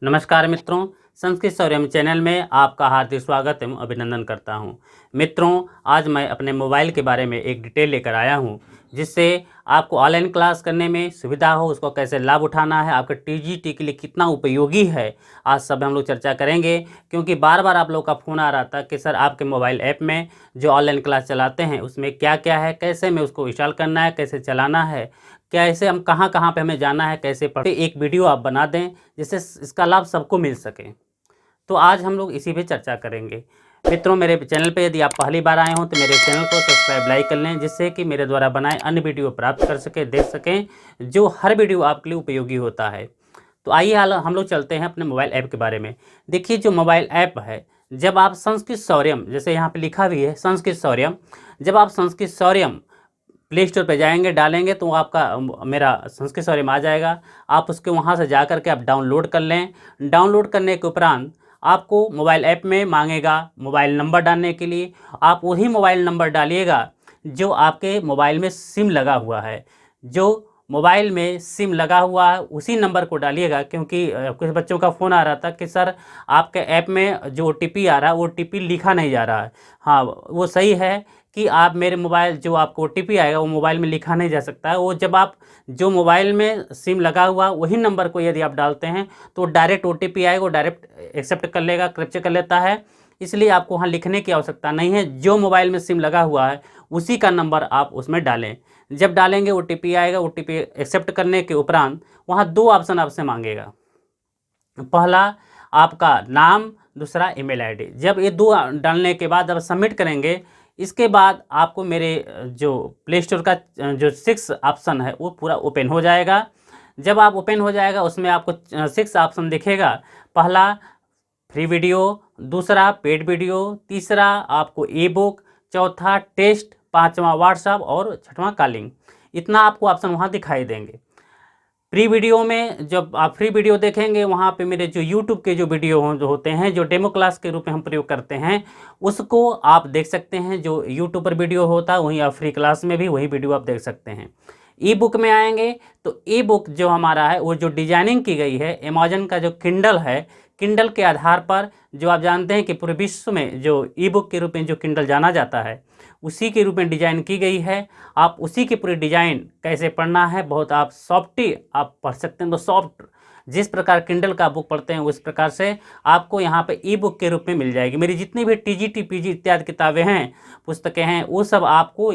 नमस्कार मित्रों, संस्कृत सौर्यम चैनल में आपका हार्दिक स्वागत एवं अभिनंदन करता हूं। मित्रों, आज मैं अपने मोबाइल के बारे में एक डिटेल लेकर आया हूं, जिससे आपको ऑनलाइन क्लास करने में सुविधा हो, उसको कैसे लाभ उठाना है, आपके टीजीटी के लिए कितना उपयोगी है, आज सब हम लोग चर्चा करेंगे। क्योंकि बार बार आप लोग का फ़ोन आ रहा था कि सर आपके मोबाइल ऐप में जो ऑनलाइन क्लास चलाते हैं उसमें क्या क्या है, कैसे में उसको इंस्टॉल करना है, कैसे चलाना है, कैसे हम कहाँ कहाँ पे हमें जाना है, कैसे पढ़ एक वीडियो आप बना दें जिससे इसका लाभ सबको मिल सके। तो आज हम लोग इसी पे चर्चा करेंगे। मित्रों, मेरे चैनल पे यदि आप पहली बार आए हों तो मेरे चैनल को सब्सक्राइब लाइक कर लें, जिससे कि मेरे द्वारा बनाए अन्य वीडियो प्राप्त कर सकें, देख सकें, जो हर वीडियो आपके लिए उपयोगी होता है। तो आइए हाल हम लोग चलते हैं अपने मोबाइल ऐप के बारे में। देखिए, जो मोबाइल ऐप है, जब आप संस्कृत सौर्यम, जैसे यहाँ पे लिखा भी है संस्कृत सौर्यम, जब आप संस्कृत सौर्यम प्ले स्टोर पे जाएंगे, डालेंगे तो आपका मेरा संस्कृत सौर्यम आ जाएगा। आप उसके वहाँ से जा कर के आप डाउनलोड कर लें। डाउनलोड करने के उपरांत आपको मोबाइल ऐप में मांगेगा मोबाइल नंबर डालने के लिए। आप वही मोबाइल नंबर डालिएगा जो आपके मोबाइल में सिम लगा हुआ है। जो मोबाइल में सिम लगा हुआ है उसी नंबर को डालिएगा, क्योंकि कुछ बच्चों का फ़ोन आ रहा था कि सर आपके ऐप में जो OTP आ रहा है वो OTP लिखा नहीं जा रहा है। हाँ, वो सही है कि आप मेरे मोबाइल जो आपको OTP आएगा वो मोबाइल में लिखा नहीं जा सकता है। वो जब आप जो मोबाइल में सिम लगा हुआ वही नंबर को यदि आप डालते हैं तो डायरेक्ट OTP आएगा, वो डायरेक्ट एक्सेप्ट कर लेगा, कैप्चर कर लेता है। इसलिए आपको वहाँ लिखने की आवश्यकता नहीं है। जो मोबाइल में सिम लगा हुआ है उसी का नंबर आप उसमें डालें। जब डालेंगे OTP आएगा। OTP एक्सेप्ट करने के उपरांत वहाँ 2 ऑप्शन आपसे मांगेगा। पहला आपका नाम, दूसरा ईमेल आईडी। जब ये 2 डालने के बाद जब सबमिट करेंगे, इसके बाद आपको मेरे जो प्ले स्टोर का जो 6 ऑप्शन है वो पूरा ओपन हो जाएगा। जब आप ओपन हो जाएगा उसमें आपको 6 ऑप्शन दिखेगा। पहला फ्री वीडियो, दूसरा पेड वीडियो, तीसरा आपको ई बुक, चौथा टेस्ट, पाँचवा व्हाट्सएप और छठवां कॉलिंग। इतना आपको ऑप्शन वहाँ दिखाई देंगे। फ्री वीडियो में जब आप फ्री वीडियो देखेंगे, वहाँ पे मेरे जो यूट्यूब के जो वीडियो जो होते हैं, जो डेमो क्लास के रूप में हम प्रयोग करते हैं, उसको आप देख सकते हैं। जो यूट्यूब पर वीडियो होता है वहीं आप फ्री क्लास में भी वही वीडियो आप देख सकते हैं। ई बुक में आएंगे तो ई बुक जो हमारा है वो जो डिजाइनिंग की गई है अमेजन का जो किंडल है, किंडल के आधार पर, जो आप जानते हैं कि पूरे विश्व में जो ई बुक के रूप में जो किंडल जाना जाता है उसी के रूप में डिजाइन की गई है। आप उसी की पूरी डिजाइन कैसे पढ़ना है, बहुत आप सॉफ्टी आप पढ़ सकते हैं। तो सॉफ्ट जिस प्रकार किंडल का बुक पढ़ते हैं उस प्रकार से आपको यहाँ पे ई बुक के रूप में मिल जाएगी। मेरी जितनी भी TGT PG इत्यादि किताबें हैं, पुस्तकें हैं, वो सब आपको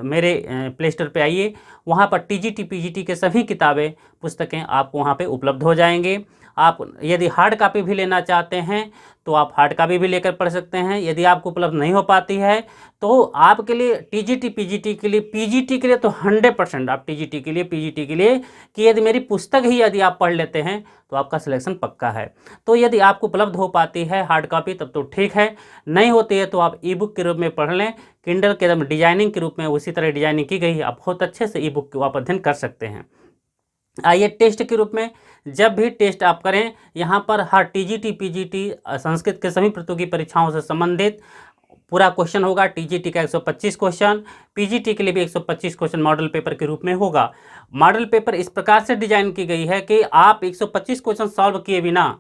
मेरे प्ले स्टोर पर आइए, वहाँ पर TGT PGT के सभी किताबें पुस्तकें आपको वहाँ पे उपलब्ध हो जाएंगे। आप यदि हार्ड कापी भी लेना चाहते हैं तो आप हार्ड कापी भी लेकर पढ़ सकते हैं। यदि आपको उपलब्ध नहीं हो पाती है तो आपके लिए TGT PGT के लिए, PGT के लिए तो 100% आप TGT के लिए, PGT के लिए, कि यदि मेरी पुस्तक ही यदि आप पढ़ लेते हैं तो आपका सिलेक्शन पक्का है। तो यदि आपको उपलब्ध हो पाती है हार्ड कापी तब तो ठीक है, नहीं होती है तो आप ई बुक के रूप में पढ़ लें। किंडल के एकदम डिजाइनिंग के रूप में उसी तरह डिजाइनिंग की गई है, आप बहुत अच्छे से ई बुक को आप अध्ययन कर सकते हैं। आइए टेस्ट के रूप में, जब भी टेस्ट आप करें, यहाँ पर हर TGT PGT संस्कृत के सभी प्रतियोगी परीक्षाओं से संबंधित पूरा क्वेश्चन होगा। TGT का 125 क्वेश्चन, PGT के लिए भी 125 क्वेश्चन मॉडल पेपर के रूप में होगा। मॉडल पेपर इस प्रकार से डिजाइन की गई है कि आप 125 क्वेश्चन सॉल्व किए बिना,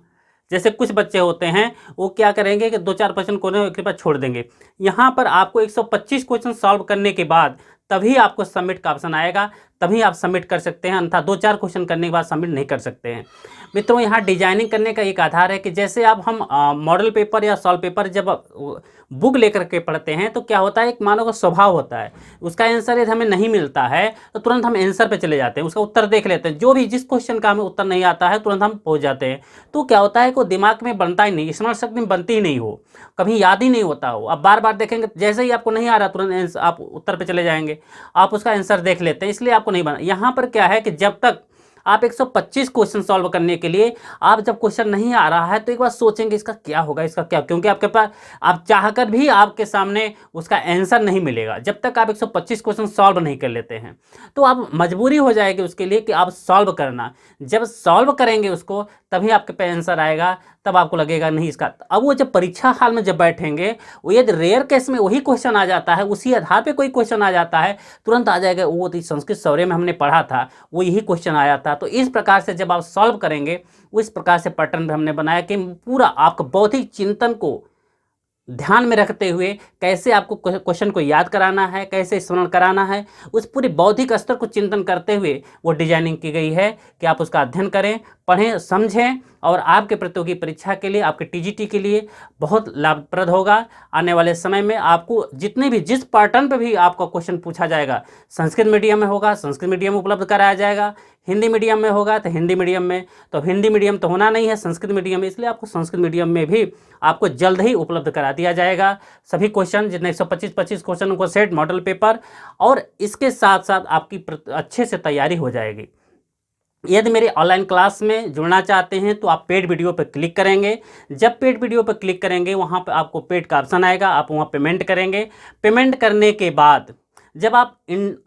जैसे कुछ बच्चे होते हैं वो क्या करेंगे कि 2-4 क्वेश्चन कोने के बाद छोड़ देंगे, यहाँ पर आपको 125 क्वेश्चन सॉल्व करने के बाद तभी आपको सबमिट का ऑप्शन आएगा, तभी आप सबमिट कर सकते हैं, अन्यथा 2-4 क्वेश्चन करने के बाद सबमिट नहीं कर सकते हैं। मित्रों, यहाँ डिजाइनिंग करने का एक आधार है कि जैसे अब हम मॉडल पेपर या सॉल्व पेपर जब बुक लेकर के पढ़ते हैं तो क्या होता है, एक मानव का स्वभाव होता है, उसका आंसर यदि हमें नहीं मिलता है तो तुरंत हम आंसर पे चले जाते हैं, उसका उत्तर देख लेते हैं। जो भी जिस क्वेश्चन का हमें उत्तर नहीं आता है तुरंत हम पहुंच जाते हैं। तो क्या होता है, को दिमाग में बनता ही नहीं, स्मरण शक्ति में बनती ही नहीं हो, कभी याद ही नहीं होता हो। अब बार बार देखेंगे, जैसे ही आपको नहीं आ रहा तुरंत आप उत्तर पे चले जाएंगे, आप उसका आंसर देख लेते हैं, इसलिए आपको नहीं बना। यहाँ पर क्या है कि जब तक आप 125 क्वेश्चन सॉल्व करने के लिए, आप जब क्वेश्चन नहीं आ रहा है तो एक बार सोचेंगे इसका क्या होगा, इसका क्या, क्योंकि आपके पास आप चाहकर भी आपके सामने उसका आंसर नहीं मिलेगा जब तक आप 125 क्वेश्चन सॉल्व नहीं कर लेते हैं। तो आप मजबूरी हो जाएगी उसके लिए कि आप सॉल्व करना, जब सॉल्व करेंगे उसको तभी आपके पास आंसर आएगा, तब आपको लगेगा नहीं इसका। अब वो जब परीक्षा हाल में जब बैठेंगे, वो यदि रेयर केस में वही क्वेश्चन आ जाता है, उसी आधार पे कोई क्वेश्चन आ जाता है, तुरंत आ जाएगा वो तो संस्कृत सौर्य में हमने पढ़ा था, वो यही क्वेश्चन आया था। तो इस प्रकार से जब आप सॉल्व करेंगे, उस प्रकार से पैटर्न भी हमने बनाया कि पूरा आपका बौद्धिक चिंतन को ध्यान में रखते हुए कैसे आपको क्वेश्चन को याद कराना है, कैसे स्मरण कराना है, उस पूरे बौद्धिक स्तर को चिंतन करते हुए वो डिजाइनिंग की गई है कि आप उसका अध्ययन करें, पढ़ें, समझें और आपके प्रतियोगी परीक्षा के लिए, आपके टीजीटी के लिए बहुत लाभप्रद होगा। आने वाले समय में आपको जितने भी जिस पैटर्न पे भी आपका क्वेश्चन पूछा जाएगा, संस्कृत मीडियम में होगा संस्कृत मीडियम उपलब्ध कराया जाएगा, हिंदी मीडियम में होगा तो हिंदी मीडियम में, तो हिंदी मीडियम तो होना नहीं है, संस्कृत मीडियम में, इसलिए आपको संस्कृत मीडियम में भी आपको जल्द ही उपलब्ध करा दिया जाएगा सभी क्वेश्चन, जितने 125 क्वेश्चन को सेट मॉडल पेपर, और इसके साथ साथ आपकी अच्छे से तैयारी हो जाएगी। यदि मेरे ऑनलाइन क्लास में जुड़ना चाहते हैं तो आप पेड वीडियो पर क्लिक करेंगे। जब पेड वीडियो पर क्लिक करेंगे, वहाँ पर आपको पेड का ऑप्शन आएगा, आप वहाँ पेमेंट करेंगे। पेमेंट करने के बाद जब आप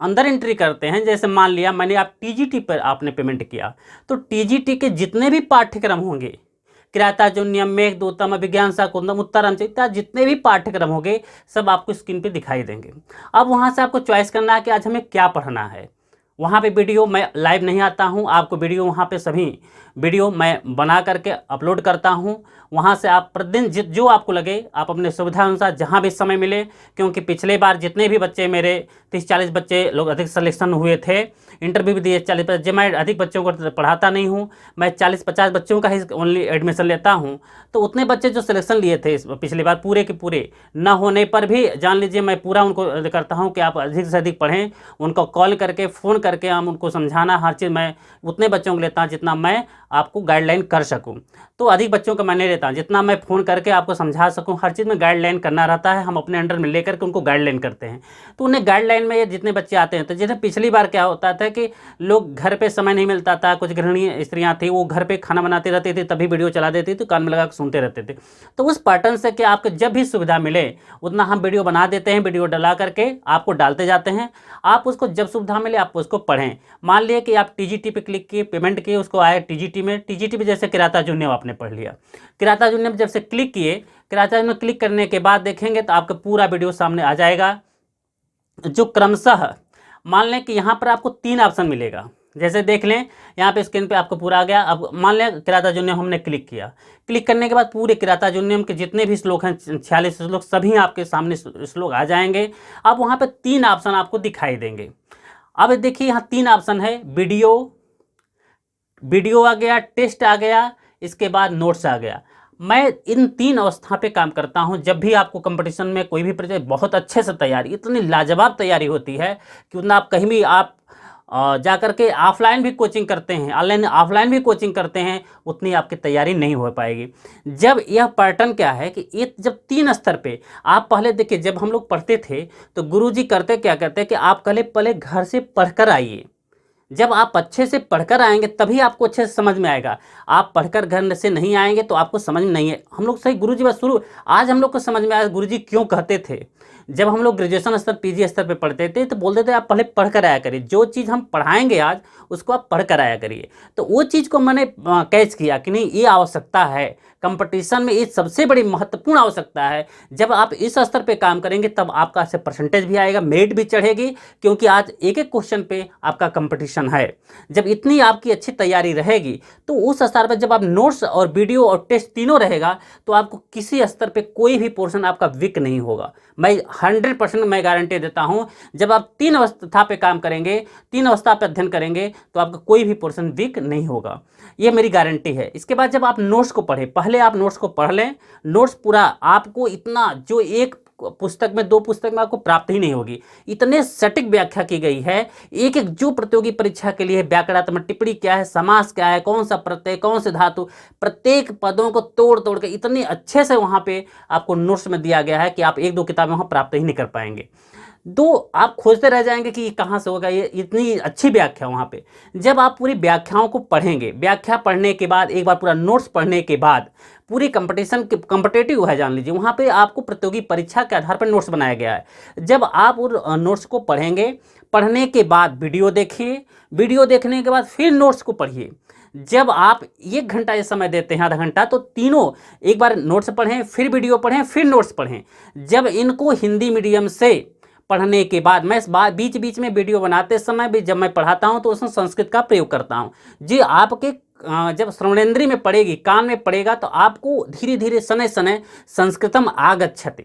अंदर एंट्री करते हैं, जैसे मान लिया मैंने आप टीजीटी पर आपने पेमेंट किया, तो टीजीटी के जितने भी पाठ्यक्रम होंगे, किरातार्जुनीयम, मेघदूतम, अभिज्ञान शाकुंतलम, उत्तरम इत्यादि जितने भी पाठ्यक्रम होंगे सब आपको स्क्रीन पे दिखाई देंगे। अब वहाँ से आपको चॉइस करना है कि आज हमें क्या पढ़ना है। वहाँ पे वीडियो मैं लाइव नहीं आता हूँ, आपको वीडियो वहाँ पे सभी वीडियो मैं बना करके अपलोड करता हूँ। वहाँ से आप प्रतिदिन जो आपको लगे आप अपने सुविधा अनुसार जहाँ भी समय मिले, क्योंकि पिछले बार जितने भी बच्चे मेरे 30-40 बच्चे लोग अधिक सिलेक्शन हुए थे, इंटरव्यू भी दिए 40-50, जब मैं अधिक बच्चों को पढ़ाता नहीं हूँ, मैं 40-50 बच्चों का ही ओनली एडमिशन लेता हूँ, तो उतने बच्चे जो सिलेक्शन लिए थे पिछली बार पूरे के पूरे न होने पर भी जान लीजिए मैं पूरा उनको करता हूँ कि आप अधिक से अधिक पढ़ें। उनको कॉल करके फ़ोन करके हम उनको समझाना, हर चीज़ मैं उतने बच्चों को लेता हूँ जितना मैं आपको गाइडलाइन कर सकूं। तो अधिक बच्चों का मैं नहीं लेता हूं, जितना मैं फ़ोन करके आपको समझा सकूं, हर चीज़ में गाइडलाइन करना रहता है। हम अपने अंडर में लेकर के उनको गाइडलाइन करते हैं। तो उन्हें गाइडलाइन में ये जितने बच्चे आते हैं, तो जैसे पिछली बार क्या होता था कि लोग घर पे समय नहीं मिलता था, कुछ गृहिणी स्त्रियाँ थी वो घर पर खाना बनाती रहती थी, तभी वीडियो चला देती थी, कान में लगा सुनते रहते थे। तो उस पैटर्न से कि आपको जब भी सुविधा मिले उतना हम वीडियो बना देते हैं, वीडियो डला करके आपको डालते जाते हैं। आप उसको जब सुविधा मिले आप उसको पढ़ें। मान लिया कि आप टीजीटी पे क्लिक किए, पेमेंट किए, उसको आया टीजीटी में जैसे किरातार्जुनीयम आपने पढ़ लिया, किरातार्जुनीयम जब से क्लिक किए, किरातार्जुनीयम क्लिक करने के बाद देखेंगे तो आपका पूरा वीडियो सामने आ जाएगा, जो क्रमशः मान लें कि यहाँ पर आपको 3 ऑप्शन मिलेगा। जैसे देख लें यहाँ पे स्क्रीन पे आपको पूरा आ गया। अब मान लें किरातार्जुनीयम हमने क्लिक किया, क्लिक करने के बाद पूरे किरातार्जुनीयम के जितने भी श्लोक हैं 46 श्लोक सभी आपके सामने श्लोक आ जाएंगे। अब वहाँ पे 3 ऑप्शन आपको दिखाई देंगे। अब देखिए यहाँ 3 ऑप्शन है, वीडियो आ गया, टेस्ट आ गया, इसके बाद नोट्स आ गया। मैं इन 3 अवस्था पे काम करता हूं। जब भी आपको कंपटीशन में कोई भी परीक्षा, बहुत अच्छे से तैयारी, इतनी लाजवाब तैयारी होती है कि उतना आप कहीं भी आप जा कर के ऑफलाइन भी कोचिंग करते हैं, ऑनलाइन ऑफलाइन भी कोचिंग करते हैं, उतनी आपकी तैयारी नहीं हो पाएगी। जब यह पैटर्न क्या है कि ये जब 3 स्तर पे आप पहले देखिए, जब हम लोग पढ़ते थे तो गुरुजी करते क्या करते कि आप पहले घर से पढ़कर आइए। जब आप अच्छे से पढ़कर आएंगे तभी आपको अच्छे से समझ में आएगा। आप पढ़कर घर से नहीं आएंगे तो आपको समझ में नहीं है। हम लोग सही गुरुजी बस शुरू, आज हम लोग को समझ में आया गुरुजी क्यों कहते थे। जब हम लोग ग्रेजुएशन स्तर पीजी स्तर पे पढ़ते थे तो बोलते थे आप पहले पढ़ कर आया करिए, जो चीज़ हम पढ़ाएंगे आज उसको आप पढ़ कर आया करिए। तो वो चीज़ को मैंने कैच किया कि नहीं, ये आवश्यकता है कंपटीशन में, ये सबसे बड़ी महत्वपूर्ण आवश्यकता है। जब आप इस स्तर पे काम करेंगे तब आपका से परसेंटेज भी आएगा, मेरिट भी चढ़ेगी, क्योंकि आज एक एक क्वेश्चन पे आपका कंपटीशन है। जब इतनी आपकी अच्छी तैयारी रहेगी तो उस स्तर पर जब आप नोट्स और वीडियो और टेस्ट तीनों रहेगा तो आपको किसी स्तर पे कोई भी पोर्शन आपका वीक नहीं होगा। मैं 100% मैं गारंटी देता हूं, जब आप 3 अवस्था पे काम करेंगे, 3 अवस्था पे अध्ययन करेंगे तो आपका कोई भी पोर्शन वीक नहीं होगा, ये मेरी गारंटी है। इसके बाद जब आप नोट्स को पढ़ें, पहले आप नोट्स को पढ़ लें। नोट्स पूरा आपको इतना, जो एक पुस्तक में 2 पुस्तक में आपको प्राप्त ही नहीं होगी, इतने सटीक व्याख्या की गई है। एक एक जो प्रतियोगी परीक्षा के लिए व्याकरणात्मक टिप्पणी क्या है, समास क्या है, कौन सा प्रत्यय, कौन से धातु, प्रत्येक पदों को तोड़ तोड़ के इतने अच्छे से वहाँ पे आपको नोट्स में दिया गया है कि आप 1-2 किताबें वहाँ प्राप्त ही नहीं कर पाएंगे। तो आप खोजते रह जाएंगे कि कहाँ से होगा, ये इतनी अच्छी व्याख्या वहाँ पे। जब आप पूरी व्याख्याओं को पढ़ेंगे, व्याख्या पढ़ने के बाद एक बार पूरा नोट्स पढ़ने के बाद, पूरी कंपटीशन के कॉम्पिटिटिव है जान लीजिए, वहाँ पे आपको प्रतियोगी परीक्षा के आधार पर नोट्स बनाया गया है। जब आप उन नोट्स को पढ़ेंगे, पढ़ने के बाद वीडियो देखिए, वीडियो देखने के बाद फिर नोट्स को पढ़िए। जब आप 1 घंटा ये समय देते हैं, आधा घंटा, तो तीनों एक बार नोट्स पढ़ें, फिर वीडियो पढ़ें, फिर नोट्स पढ़ें। जब इनको हिंदी मीडियम से पढ़ने के बाद, मैं इस बात बीच बीच में वीडियो बनाते समय भी जब मैं पढ़ाता हूं तो उसमें संस्कृत का प्रयोग करता हूं। जी आपके जब श्रवणेंद्रिय में पड़ेगी, कान में पड़ेगा, तो आपको धीरे धीरे शनैः शनैः संस्कृतम आगच्छति।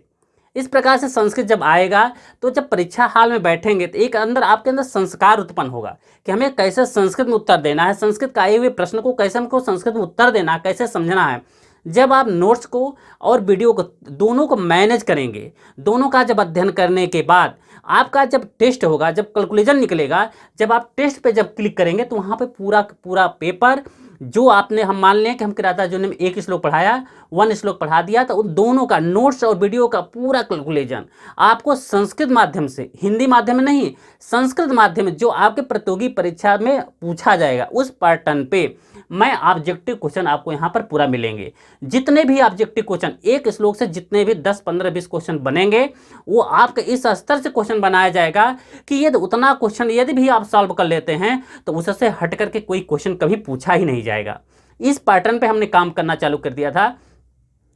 इस प्रकार से संस्कृत जब आएगा तो जब परीक्षा हाल में बैठेंगे तो एक अंदर आपके अंदर संस्कार उत्पन्न होगा कि हमें कैसे संस्कृत में उत्तर देना है, संस्कृत का आए हुए प्रश्न को कैसे हमको संस्कृत में उत्तर देना है, कैसे समझना है। जब आप नोट्स को और वीडियो को दोनों को मैनेज करेंगे, दोनों का जब अध्ययन करने के बाद आपका जब टेस्ट होगा, जब कैलकुलेशन निकलेगा, जब आप टेस्ट पे जब क्लिक करेंगे तो वहाँ पे पूरा पूरा पेपर जो आपने, हम मान लें कि हम किराता जो ने 1 श्लोक पढ़ाया, 1 श्लोक पढ़ा दिया, तो उन दोनों का नोट्स और वीडियो का पूरा कैलकुलेशन आपको संस्कृत माध्यम से, हिंदी माध्यम में नहीं, संस्कृत माध्यम में जो आपके प्रतियोगी परीक्षा में पूछा जाएगा उस पैटर्न पे मैं ऑब्जेक्टिव क्वेश्चन आपको यहाँ पर पूरा मिलेंगे। जितने भी ऑब्जेक्टिव क्वेश्चन 1 श्लोक से जितने भी 10, 15, 20 क्वेश्चन बनेंगे वो आपके इस स्तर से क्वेश्चन बनाया जाएगा कि यदि उतना क्वेश्चन यदि भी आप सॉल्व कर लेते हैं तो उससे हट करके कोई क्वेश्चन कभी पूछा ही नहीं जाएगा। इस पैटर्न पे हमने काम करना चालू कर दिया था।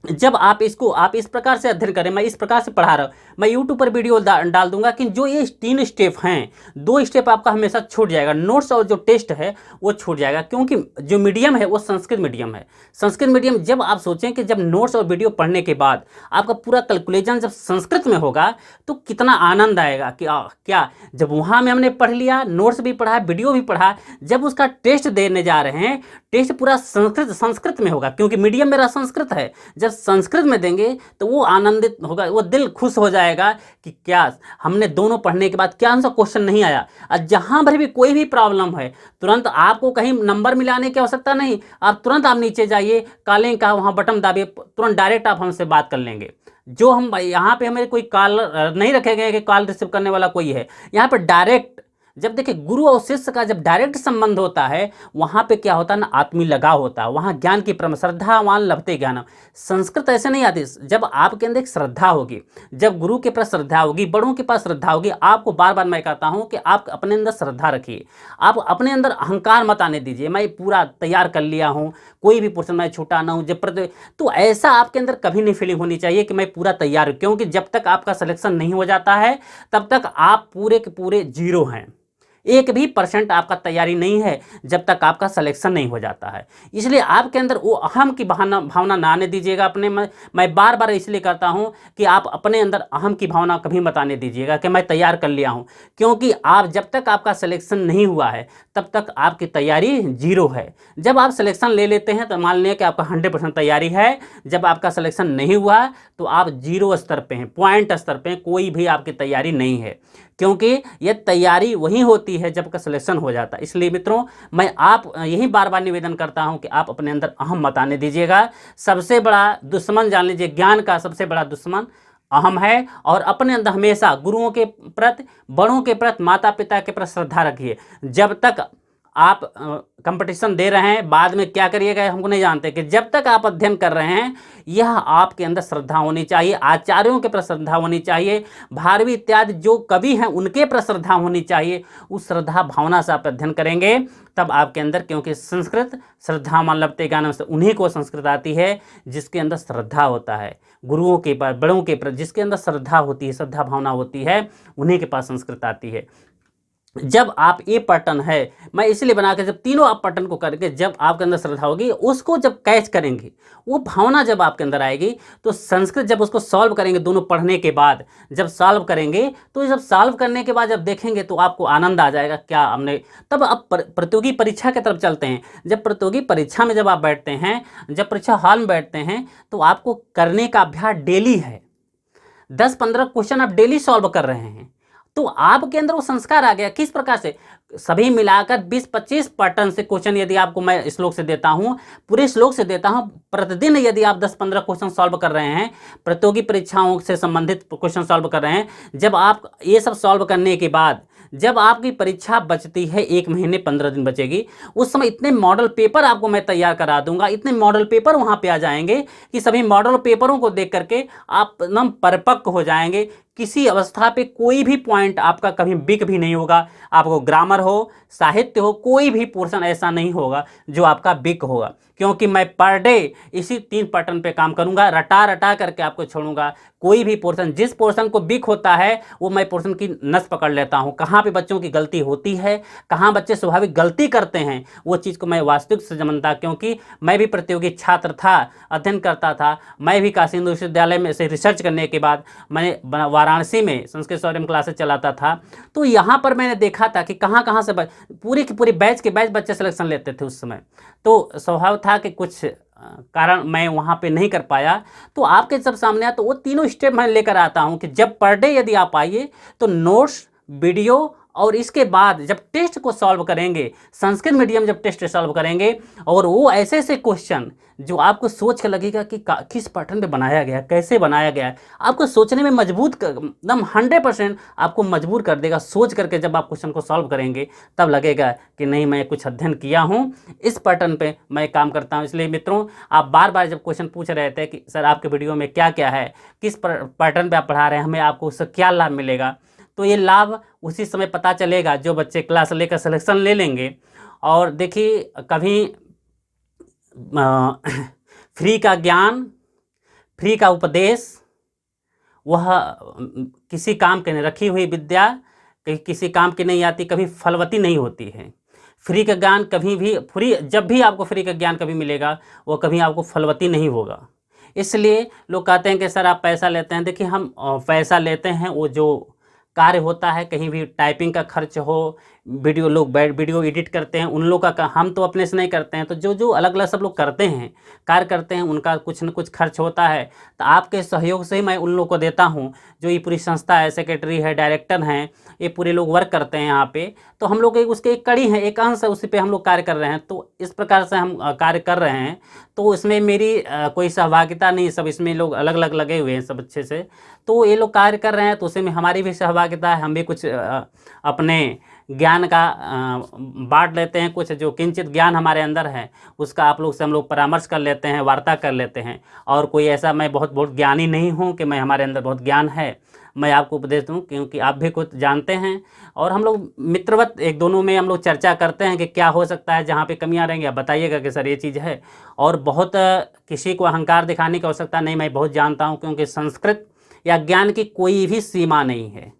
जब आप इस प्रकार से अध्ययन करें, मैं इस प्रकार से पढ़ा रहा हूँ, मैं यूट्यूब पर वीडियो डाल दूंगा कि जो ये 3 स्टेप हैं, 2 स्टेप आपका हमेशा छूट जाएगा, नोट्स और जो टेस्ट है वो छूट जाएगा, क्योंकि जो मीडियम है वो संस्कृत मीडियम है। संस्कृत मीडियम, जब आप सोचें कि जब नोट्स और वीडियो पढ़ने के बाद आपका पूरा कैलकुलेशन जब संस्कृत में होगा तो कितना आनंद आएगा कि क्या जब वहाँ में हमने पढ़ लिया, नोट्स भी पढ़ा, वीडियो भी पढ़ा, जब उसका टेस्ट देने जा रहे हैं, टेस्ट पूरा संस्कृत में होगा, क्योंकि मीडियम मेरा संस्कृत है। जब संस्कृत में देंगे तो वो आनंदित होगा, वो दिल खुश हो जाएगा कि क्या हमने दोनों पढ़ने के बाद क्या सा क्वेश्चन नहीं आया। और जहां पर भी कोई भी प्रॉब्लम है तुरंत आपको कहीं नंबर मिलाने की आवश्यकता नहीं, आप तुरंत आप नीचे जाइए, कॉलिंग का वहां बटन दाबिए, तुरंत डायरेक्ट आप हमसे बात कर लेंगे। जो हम यहाँ पे हमें कोई कॉल नहीं रखे गए कि कॉल रिसीव करने वाला कोई है, यहाँ पर डायरेक्ट जब देखिए गुरु और शिष्य का जब डायरेक्ट संबंध होता है वहाँ पे क्या होता है ना, आत्मीय लगाव होता है, वहाँ ज्ञान की परम श्रद्धावान लभते ज्ञानम। संस्कृत ऐसे नहीं आती, जब आपके अंदर एक श्रद्धा होगी, जब गुरु के पास श्रद्धा होगी, बड़ों के पास श्रद्धा होगी, आपको बार बार मैं कहता हूँ कि आप अपने अंदर श्रद्धा रखिए, आप अपने अंदर अहंकार मत आने दीजिए, मैं पूरा तैयार कर लिया हूँ, कोई भी प्रश्न मैं छूटा ना हूँ, तो ऐसा आपके अंदर कभी नहीं फीलिंग होनी चाहिए कि मैं पूरा तैयार हूँ, क्योंकि जब तक आपका सिलेक्शन नहीं हो जाता है तब तक आप पूरे के पूरे जीरो हैं। 1% आपका तैयारी नहीं है जब तक आपका सिलेक्शन नहीं हो जाता है। इसलिए आपके अंदर वो अहम की भावना ना आने दीजिएगा अपने में। मैं बार बार इसलिए कहता हूं कि आप अपने अंदर अहम की भावना कभी मत आने दीजिएगा कि मैं तैयार कर लिया हूं, क्योंकि आप जब तक आपका सिलेक्शन नहीं हुआ है तब तक आपकी तैयारी जीरो है। जब आप सिलेक्शन ले लेते हैं तो मान लें कि आपका 100% तैयारी है, जब आपका सिलेक्शन नहीं हुआ तो आप जीरो स्तर पे हैं, पॉइंट स्तर पे, कोई भी आपकी तैयारी नहीं है, क्योंकि ये तैयारी वही होती है जब का सिलेक्शन हो जाता है। इसलिए मित्रों मैं आप यही बार बार निवेदन करता हूं कि आप अपने अंदर अहम मत आने दीजिएगा। सबसे बड़ा दुश्मन जान लीजिए, ज्ञान का सबसे बड़ा दुश्मन अहम है। और अपने अंदर हमेशा गुरुओं के प्रति, बड़ों के प्रति, माता पिता के प्रति श्रद्धा रखिए। जब तक आप कंपटीशन दे रहे हैं, बाद में क्या करिएगा हमको नहीं जानते, कि जब तक आप अध्ययन कर रहे हैं यह आपके अंदर श्रद्धा होनी चाहिए, आचार्यों के प्रति श्रद्धा होनी चाहिए, भारवी इत्यादि जो कवि हैं उनके प्रति श्रद्धा होनी चाहिए। उस श्रद्धा भावना से आप अध्ययन करेंगे तब आपके अंदर, क्योंकि संस्कृत श्रद्धा लभते ज्ञानम से, उन्हीं को संस्कृत आती है जिसके अंदर श्रद्धा होता है, गुरुओं के पास, बड़ों के प्रति जिसके अंदर श्रद्धा होती है, श्रद्धा भावना होती है, उन्हीं के पास संस्कृत आती है। जब आप ये पैटर्न है, मैं इसलिए बना के, जब तीनों आप पैटर्न को करके जब आपके अंदर श्रद्धा होगी, उसको जब कैच करेंगे, वो भावना जब आपके अंदर आएगी तो संस्कृत जब उसको सॉल्व करेंगे, दोनों पढ़ने के बाद जब सॉल्व करेंगे, तो जब सॉल्व करने के बाद जब देखेंगे तो आपको आनंद आ जाएगा, क्या हमने। तब अब प्रतियोगी परीक्षा की तरफ चलते हैं। जब प्रतियोगी परीक्षा में जब आप बैठते हैं, जब परीक्षा हॉल में बैठते हैं, तो आपको करने का अभ्यास डेली है। 10-15 क्वेश्चन आप डेली सॉल्व कर रहे हैं, तो आपके अंदर वो संस्कार आ गया। किस प्रकार से, सभी मिलाकर 20-25 पैटर्न से क्वेश्चन यदि आपको मैं श्लोक से देता हूं, पूरे श्लोक से देता हूं, प्रतिदिन यदि आप 10-15 क्वेश्चन सॉल्व कर रहे हैं, प्रतियोगी परीक्षाओं से संबंधित क्वेश्चन सॉल्व कर रहे हैं, जब आप ये सब सॉल्व करने के बाद जब आपकी परीक्षा बचती है, 1 महीने 15 दिन बचेगी, उस समय इतने मॉडल पेपर आपको मैं तैयार करा दूंगा, इतने मॉडल पेपर वहां पे आ जाएंगे कि सभी मॉडल पेपरों को देख करके आप एकदम परिपक्व हो जाएंगे किसी अवस्था पे कोई भी पॉइंट आपका कभी बिक भी नहीं होगा। आपको ग्रामर हो, साहित्य हो, कोई भी पोर्शन ऐसा नहीं होगा जो आपका बिक होगा, क्योंकि मैं पर डे इसी 3 पैटर्न पे काम करूंगा, रटा रटा करके आपको छोड़ूंगा। कोई भी पोर्शन, जिस पोर्शन को बिक होता है वो मैं पोर्शन की नस पकड़ लेता हूँ, कहाँ पे बच्चों की गलती होती है, कहाँ बच्चे स्वाभाविक गलती करते हैं, वो चीज़ को मैं वास्तविक से जानता, क्योंकि मैं भी प्रतियोगी छात्र था, अध्ययन करता था। मैं भी काशी हिंदू विश्वविद्यालय में से रिसर्च करने के बाद मैंने वाराणसी में संस्कृत सौर्यम क्लासेस चलाता था, तो यहाँ पर मैंने देखा था कि कहाँ कहाँ से पूरी की पूरी बैच के बैच बच्चे सिलेक्शन लेते थे उस समय। तो स्वभाव था कि कुछ कारण मैं वहाँ पे नहीं कर पाया। तो आपके सब सामने आया, तो वो तीनों स्टेप मैं लेकर आता हूँ कि जब पर डे यदि आप आइए तो नोट्स, वीडियो, और इसके बाद जब टेस्ट को सॉल्व करेंगे, संस्कृत मीडियम जब टेस्ट सॉल्व करेंगे, और वो ऐसे ऐसे क्वेश्चन जो आपको सोच के लगेगा कि किस पैटर्न पे बनाया गया, कैसे बनाया गया है, आपको सोचने में मजबूत एकदम 100% आपको मजबूर कर देगा। सोच करके जब आप क्वेश्चन को सॉल्व करेंगे तब लगेगा कि नहीं, मैं कुछ अध्ययन किया हूँ, इस पैटर्न पे मैं काम करता हूँ। इसलिए मित्रों, आप बार बार जब क्वेश्चन पूछ रहे थे कि सर आपके वीडियो में क्या क्या है, किस पैटर्न पर आप पढ़ा रहे हैं, हमें आपको उससे क्या लाभ मिलेगा, तो ये लाभ उसी समय पता चलेगा जो बच्चे क्लास लेकर सिलेक्शन ले लेंगे। और देखिए, कभी फ्री का ज्ञान, फ्री का उपदेश, वह किसी काम के नहीं, रखी हुई विद्या किसी काम की नहीं आती, कभी फलवती नहीं होती है। फ्री का ज्ञान कभी भी जब भी आपको फ्री का ज्ञान कभी मिलेगा वो कभी आपको फलवती नहीं होगा। इसलिए लोग कहते हैं कि सर आप पैसा लेते हैं। देखिए, हम पैसा लेते हैं वो जो कार्य होता है, कहीं भी टाइपिंग का खर्च हो, वीडियो एडिट करते हैं उन लोग का, हम तो अपने से नहीं करते हैं, तो जो अलग अलग सब लोग करते हैं, कार्य करते हैं, उनका कुछ न कुछ खर्च होता है। तो आपके सहयोग से ही मैं उन लोग को देता हूं। जो ये पूरी संस्था है, सेक्रेटरी है, डायरेक्टर हैं, ये पूरे लोग वर्क करते हैं यहाँ पे, तो हम लोग उसके एक कड़ी है, एक अंश है, उसी पे हम लोग कार्य कर रहे हैं। तो इस प्रकार से हम कार्य कर रहे हैं, तो इसमें मेरी कोई सहभागिता नहीं, सब इसमें लोग अलग अलग लगे हुए हैं सब अच्छे से। तो ये लोग कार्य कर रहे हैं, तो उसमें हमारी भी सहभागिता है, हम भी कुछ अपने ज्ञान का बांट लेते हैं। कुछ जो किंचित ज्ञान हमारे अंदर है उसका आप लोग से हम लोग परामर्श कर लेते हैं, वार्ता कर लेते हैं। और कोई ऐसा, मैं बहुत ज्ञानी नहीं हूँ कि मैं हमारे अंदर बहुत ज्ञान है मैं आपको उपदेश दूँ, क्योंकि आप भी कुछ जानते हैं। और हम लोग मित्रवत एक दोनों में हम लोग चर्चा करते हैं कि क्या हो सकता है, जहाँ पे कमियाँ रहेंगी आप बताइएगा कि सर ये चीज़ है। और बहुत किसी को अहंकार दिखाने की आवश्यकता नहीं, मैं बहुत जानता हूँ, क्योंकि संस्कृत या ज्ञान की कोई भी सीमा नहीं है।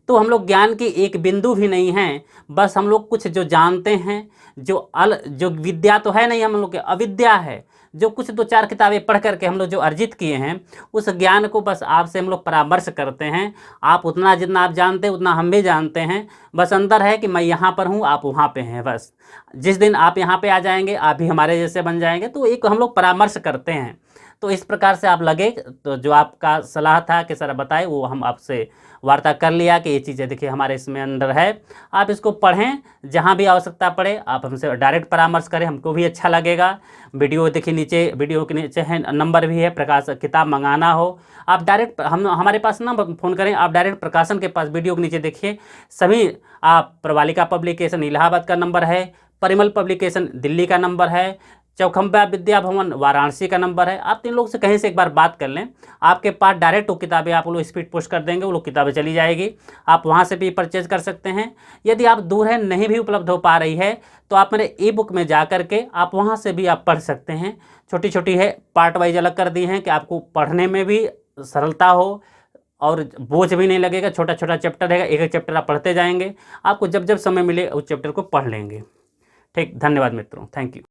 तो हम लोग ज्ञान की एक बिंदु भी नहीं हैं, बस हम लोग कुछ जो जानते हैं, जो विद्या तो है नहीं, हम लोग की अविद्या है, जो कुछ 2-4 किताबें पढ़ करके हम लोग जो अर्जित किए हैं, उस ज्ञान को बस आपसे हम लोग परामर्श करते हैं। आप उतना जितना आप जानते हैं उतना हम भी जानते हैं, बस अंतर है कि मैं यहाँ पर हूँ, आप वहाँ पे हैं। बस जिस दिन आप यहाँ पे आ जाएंगे आप भी हमारे जैसे बन जाएंगे, तो एक हम लोग परामर्श करते हैं। तो इस प्रकार से आप लगे, तो जो आपका सलाह था कि सर बताए, वो हम आपसे वार्ता कर लिया कि ये चीज़ें देखिए हमारे इसमें अंदर है, आप इसको पढ़ें, जहाँ भी आवश्यकता पड़े आप हमसे डायरेक्ट परामर्श करें, हमको भी अच्छा लगेगा। वीडियो देखिए, नीचे वीडियो के नीचे है नंबर भी है, प्रकाश किताब मंगाना हो आप डायरेक्ट हमारे पास ना फ़ोन करें, आप डायरेक्ट प्रकाशन के पास वीडियो के नीचे देखिए सभी। आप प्रवालिका पब्लिकेशन इलाहाबाद का नंबर है, परिमल पब्लिकेशन दिल्ली का नंबर है, चौखंबा विद्या भवन वाराणसी का नंबर है। आप 3 लोग से कहीं से एक बार बात कर लें, आपके पास डायरेक्ट वो किताबें आप लोग स्पीड पोस्ट कर देंगे, वो लोग किताबें चली जाएगी, आप वहाँ से भी परचेज कर सकते हैं। यदि आप दूर है, नहीं भी उपलब्ध हो पा रही है, तो आप मेरे ई बुक में जा कर के आप वहाँ से भी आप पढ़ सकते हैं। छोटी छोटी है, पार्ट वाइज अलग कर दी हैं कि आपको पढ़ने में भी सरलता हो और बोझ भी नहीं लगेगा। छोटा छोटा चैप्टर रहेगा, एक एक चैप्टर आप पढ़ते जाएंगे, आपको जब जब समय मिले उस चैप्टर को पढ़ लेंगे। ठीक, धन्यवाद मित्रों, थैंक यू।